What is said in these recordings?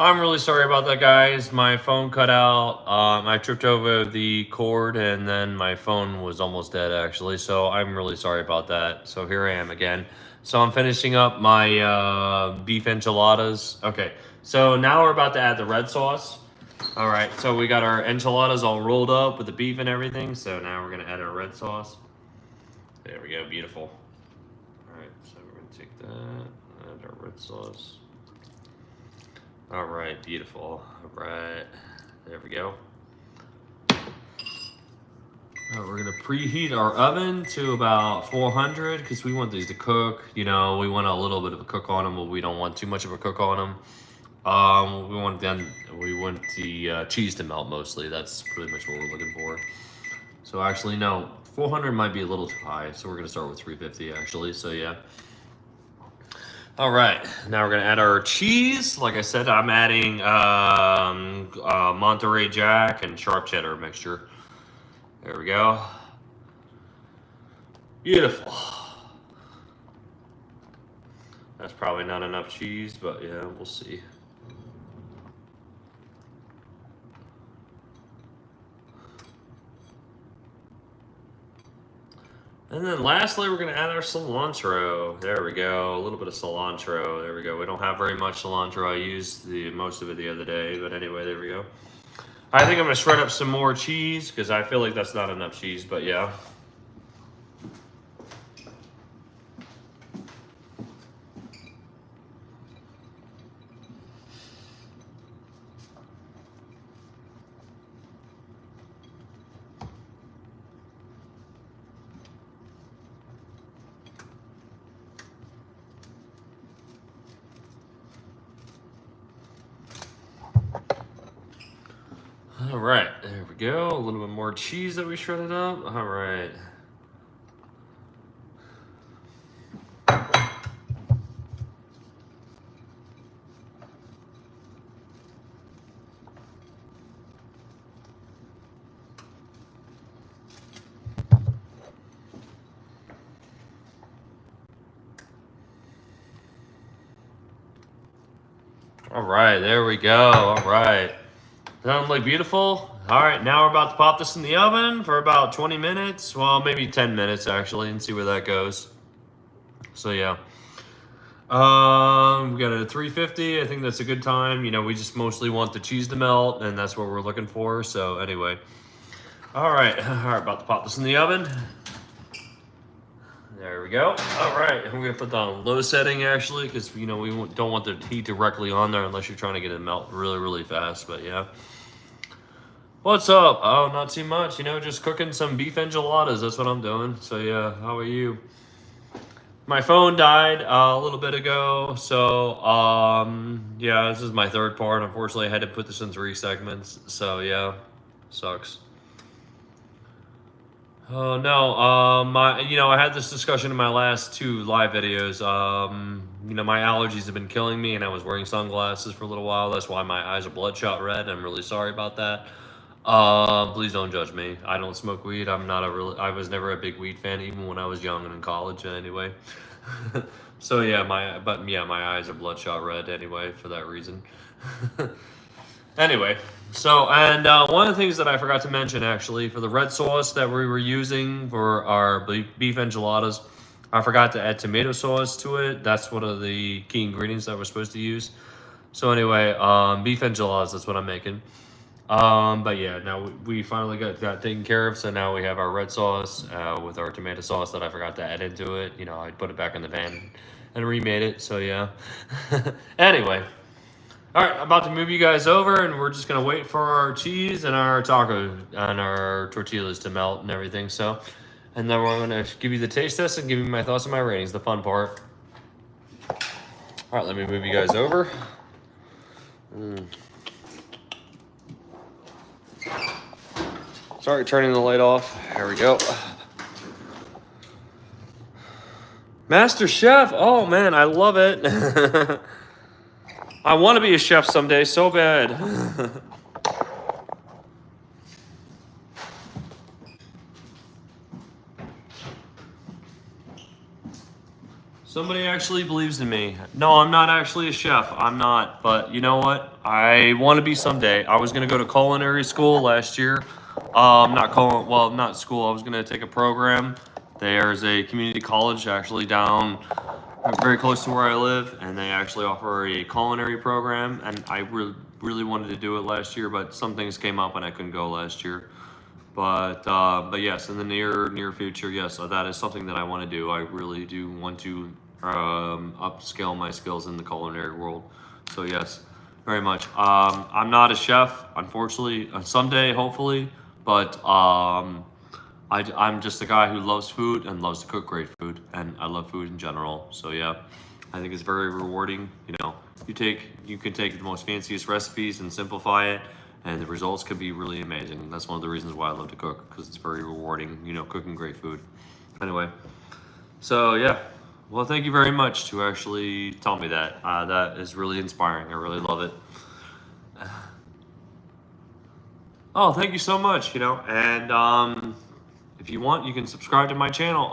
I'm really sorry about that, guys. My phone cut out. I tripped over the cord and then my phone was almost dead, actually. So I'm really sorry about that. So here I am again. So I'm finishing up my beef enchiladas. Okay, so now we're about to add the red sauce. All right, so we got our enchiladas all rolled up with the beef and everything. So now we're going to add our red sauce. There we go, beautiful. All right, so we're going to take that, add our red sauce. All right, beautiful. All right, there we go. We're gonna preheat our oven to about 400 because we want these to cook. You know, we want a little bit of a cook on them, but we don't want too much of a cook on them. We want the cheese to melt mostly. That's pretty much what we're looking for. So actually, no, 400 might be a little too high. So we're gonna start with 350 actually. So yeah. All right, now we're gonna add our cheese. Like I said, I'm adding Monterey Jack and sharp cheddar mixture. There we go. Beautiful. That's probably not enough cheese, but yeah, we'll see. And then lastly, we're gonna add our cilantro. There we go, a little bit of cilantro. There we go. We don't have very much cilantro. I used most of it the other day, but anyway, there we go. I think I'm gonna shred up some more cheese because I feel like that's not enough cheese, but yeah. All right, there we go. A little bit more cheese that we shredded up. All right. All right, there we go. All right. Doesn't look beautiful? All right, now we're about to pop this in the oven for about 20 minutes. Well, maybe 10 minutes actually, and see where that goes. So yeah. We got a 350. I think that's a good time. You know, we just mostly want the cheese to melt, and that's what we're looking for. So anyway. All right, about to pop this in the oven. There we go. All right, we're gonna put that on low setting actually, because you know we don't want the heat directly on there unless you're trying to get it melt really, really fast. But yeah. What's up? Oh, not too much. You know, just cooking some beef enchiladas. That's what I'm doing. So yeah, how are you? My phone died a little bit ago, so yeah, this is my third part. Unfortunately, I had to put this in 3 segments. So yeah, sucks. Oh no, I had this discussion in my last 2 live videos. My allergies have been killing me, and I was wearing sunglasses for a little while. That's why my eyes are bloodshot red. I'm really sorry about that. Please don't judge me. I don't smoke weed. I was never a big weed fan, even when I was young and in college. Anyway, so yeah, my eyes are bloodshot red anyway for that reason. Anyway, so and one of the things that I forgot to mention actually for the red sauce that we were using for our beef enchiladas, I forgot to add tomato sauce to it. That's one of the key ingredients that we're supposed to use. So anyway, beef enchiladas. That's what I'm making. But yeah, now we finally got that taken care of. So now we have our red sauce with our tomato sauce that I forgot to add into it. You know, I put it back in the pan and remade it. So yeah. Anyway. All right, I'm about to move you guys over, and we're just gonna wait for our cheese and our taco and our tortillas to melt and everything. So, and then we're gonna give you the taste test and give you my thoughts and my ratings, the fun part. All right, let me move you guys over. Sorry, turning the light off. Here we go. Master Chef. Oh man, I love it. I want to be a chef someday so bad. Somebody actually believes in me. No, I'm not actually a chef. I'm not. But you know what? I want to be someday. I was going to go to culinary school last year. Not school. I was going to take a program. There's a community college actually down very close to where I live, and they actually offer a culinary program. And I really wanted to do it last year, but some things came up and I couldn't go last year. But yes, in the near future, yes, that is something that I want to do. I really do want to upscale my skills in the culinary world. So yes, very much. I'm not a chef, unfortunately. Someday, hopefully, but I'm just a guy who loves food and loves to cook great food, and I love food in general. So yeah, I think it's very rewarding. You can take the most fanciest recipes and simplify it, and the results could be really amazing. That's one of the reasons why I love to cook, because it's very rewarding. Cooking great food. Anyway, so yeah, well, thank you very much to actually tell me that. That is really inspiring. I really love it. Oh, thank you so much. And if you want, you can subscribe to my channel.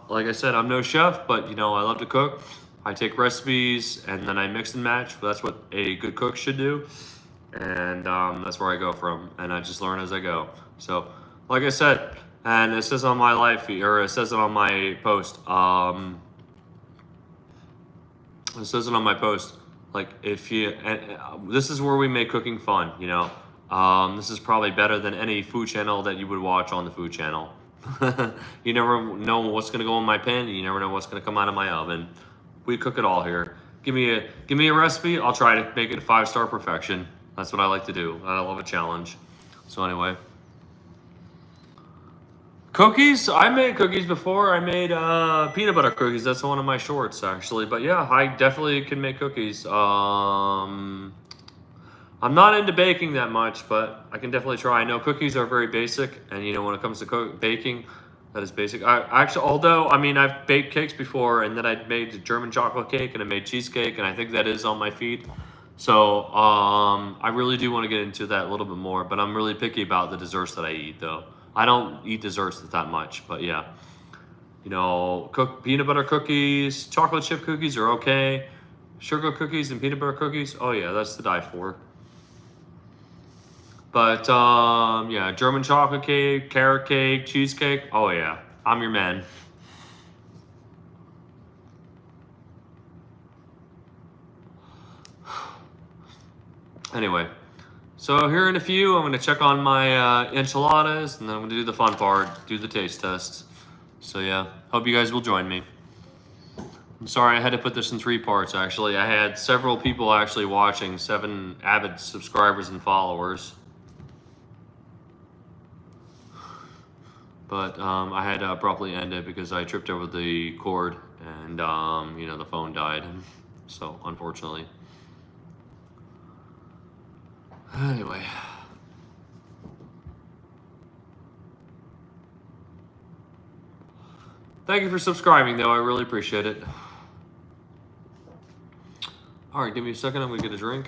Like I said, I'm no chef, but I love to cook. I take recipes and then I mix and match. That's what a good cook should do, and that's where I go from. And I just learn as I go. So, like I said, and it says on my live feed, or it says it on my post. It says it on my post. Like, this is where we make cooking fun. This is probably better than any food channel that you would watch on the food channel. You never know what's gonna go in my pan. You never know what's gonna come out of my oven. We cook it all here. Give me a recipe. I'll try to make it 5-star perfection. That's what I like to do. I love a challenge. So anyway, cookies. I made cookies before. I made peanut butter cookies. That's one of my shorts actually. But yeah, I definitely can make cookies. I'm not into baking that much, but I can definitely try. I know cookies are very basic, and when it comes to baking, that is basic. Although I've baked cakes before, and then I made a German chocolate cake, and I made cheesecake, and I think that is on my feed. So I really do want to get into that a little bit more, but I'm really picky about the desserts that I eat, though. I don't eat desserts that much, but yeah, cook peanut butter cookies, chocolate chip cookies are okay. Sugar cookies and peanut butter cookies, oh yeah, that's to die for. But yeah, German chocolate cake, carrot cake, cheesecake. Oh yeah, I'm your man. Anyway, so here in a few, I'm gonna check on my enchiladas, and then I'm gonna do the fun part, do the taste test. So yeah, hope you guys will join me. I'm sorry I had to put this in 3 parts. Actually, I had several people actually watching, 7 avid subscribers and followers. But I had to abruptly end it because I tripped over the cord, and the phone died. So unfortunately. Anyway. Thank you for subscribing, though. I really appreciate it. All right, give me a second. I'm gonna get a drink.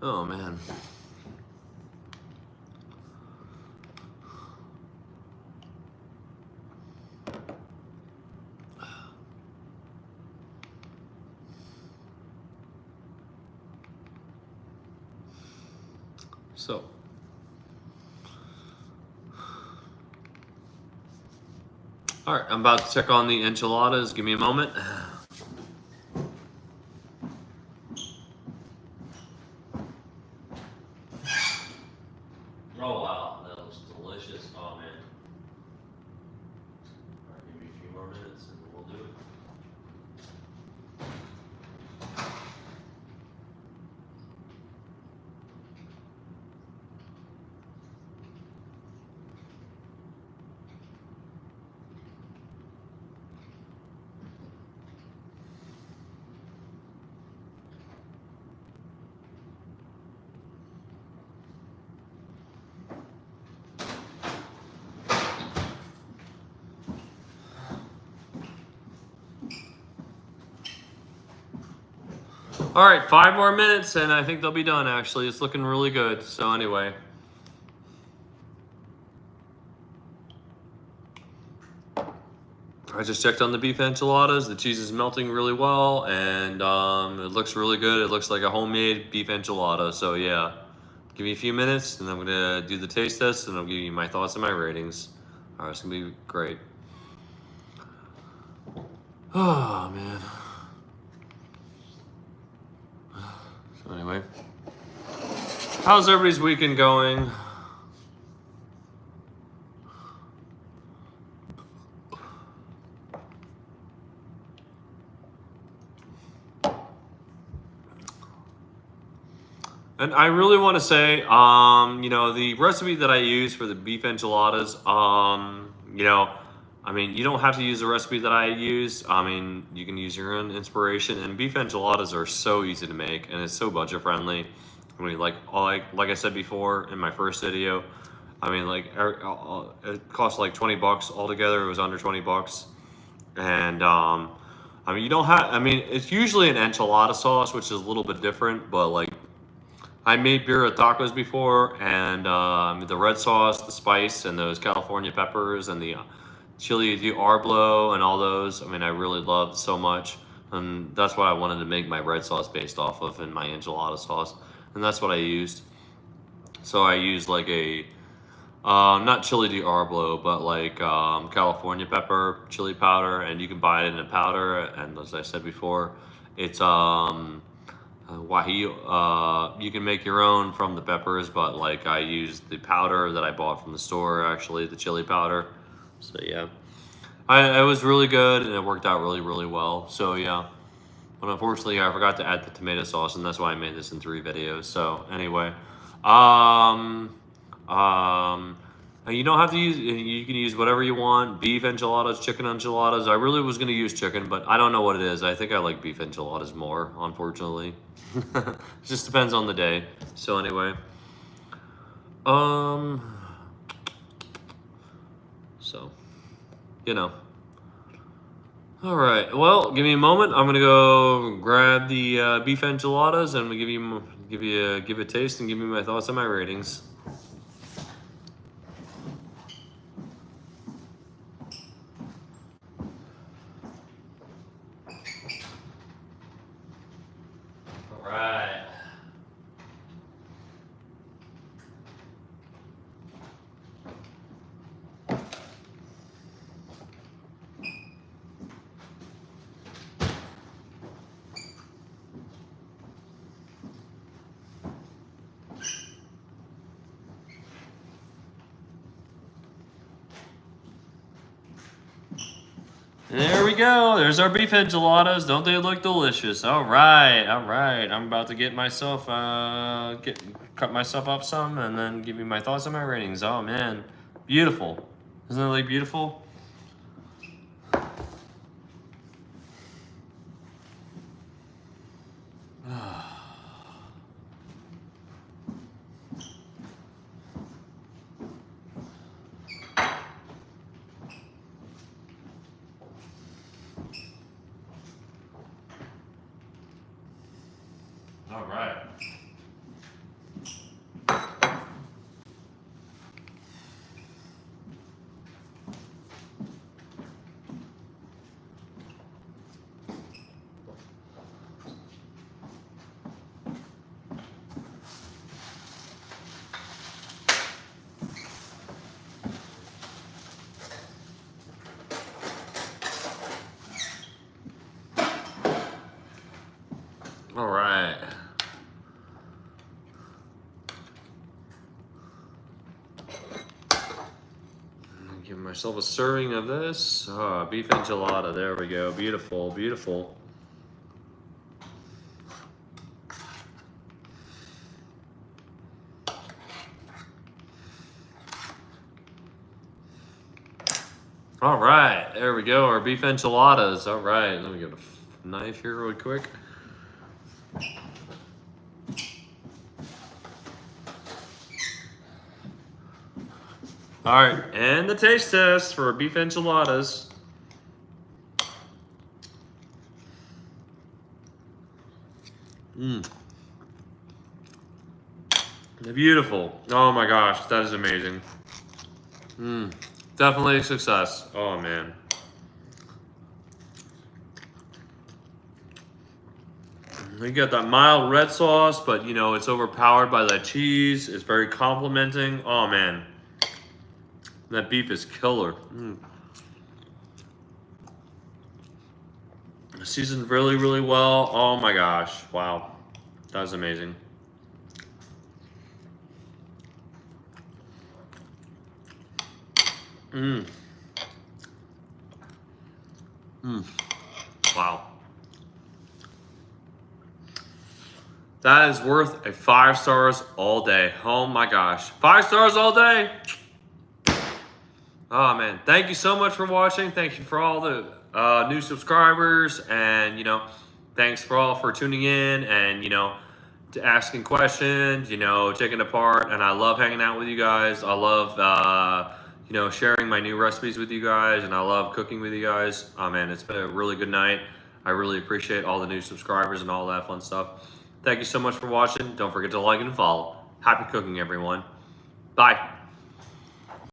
Oh man. So. All right, I'm about to check on the enchiladas. Give me a moment. Oh wow, that looks delicious. Oh man. All right, give me a few more minutes and we'll do it. All right, 5 more minutes, and I think they'll be done. Actually, it's looking really good. So anyway. I just checked on the beef enchiladas. The cheese is melting really well, and it looks really good. It looks like a homemade beef enchilada. So yeah, give me a few minutes, and I'm gonna do the taste test, and I'll give you my thoughts and my ratings. All right, it's gonna be great. Oh man. So anyway, how's everybody's weekend going? And I really want to say, you know, the recipe that I use for the beef enchiladas, you know, I mean, you don't have to use the recipe that I use. I mean, you can use your own inspiration. And beef enchiladas are so easy to make, and it's so budget friendly. I mean, like I said before in my first video, I mean, like it cost like 20 bucks altogether. It was under 20 bucks, and I mean, you don't have. I mean, it's usually an enchilada sauce, which is a little bit different, but like. I made birria tacos before, and the red sauce, the spice, and those California peppers, and the chili di arbolo, and all those. I mean, I really loved so much, and that's what I wanted to make my red sauce based off of in my enchilada sauce, and that's what I used. So I used like a not chili di arbolo, but like California pepper chili powder, and you can buy it in a powder. And as I said before, it's Wahio, you can make your own from the peppers, but like I used the powder that I bought from the store, actually, the chili powder. So yeah, it was really good, and it worked out really, really well. So yeah, but unfortunately, I forgot to add the tomato sauce, and that's why I made this in 3 videos. So anyway, you don't have to use, you can use whatever you want, beef enchiladas, chicken enchiladas. I really was going to use chicken, but I don't know what it is. I think I like beef enchiladas more, unfortunately. It just depends on the day. So anyway, so, you know. All right, well, give me a moment. I'm gonna go grab the beef enchiladas, and I'm gonna give a taste and give me my thoughts and my ratings. All right. There we go. There's our beef enchiladas. Don't they look delicious? All right, all right. I'm about to get myself cut myself up some, and then give you my thoughts and my ratings. Oh man, beautiful. Isn't it like beautiful? All right. All right. Give myself a serving of this. Beef enchilada. There we go. Beautiful, beautiful. All right, there we go. Our beef enchiladas. All right, let me get a knife here really quick. All right, and the taste test for beef enchiladas. Beautiful. Oh my gosh, that is amazing. Definitely a success. Oh man. You got that mild red sauce, but you know, it's overpowered by that cheese. It's very complimenting. Oh man. That beef is killer. Seasoned really, really well. Oh my gosh. Wow. That was amazing. Wow. That is worth a 5 stars all day. Oh my gosh. 5 stars all day? Oh man. Thank you so much for watching. Thank you for all the new subscribers. And, you know, thanks for all for tuning in and, you know, to asking questions, you know, taking it apart. And I love hanging out with you guys. I love, you know, sharing my new recipes with you guys. And I love cooking with you guys. Oh man, it's been a really good night. I really appreciate all the new subscribers and all that fun stuff. Thank you so much for watching. Don't forget to like and follow. Happy cooking, everyone. Bye.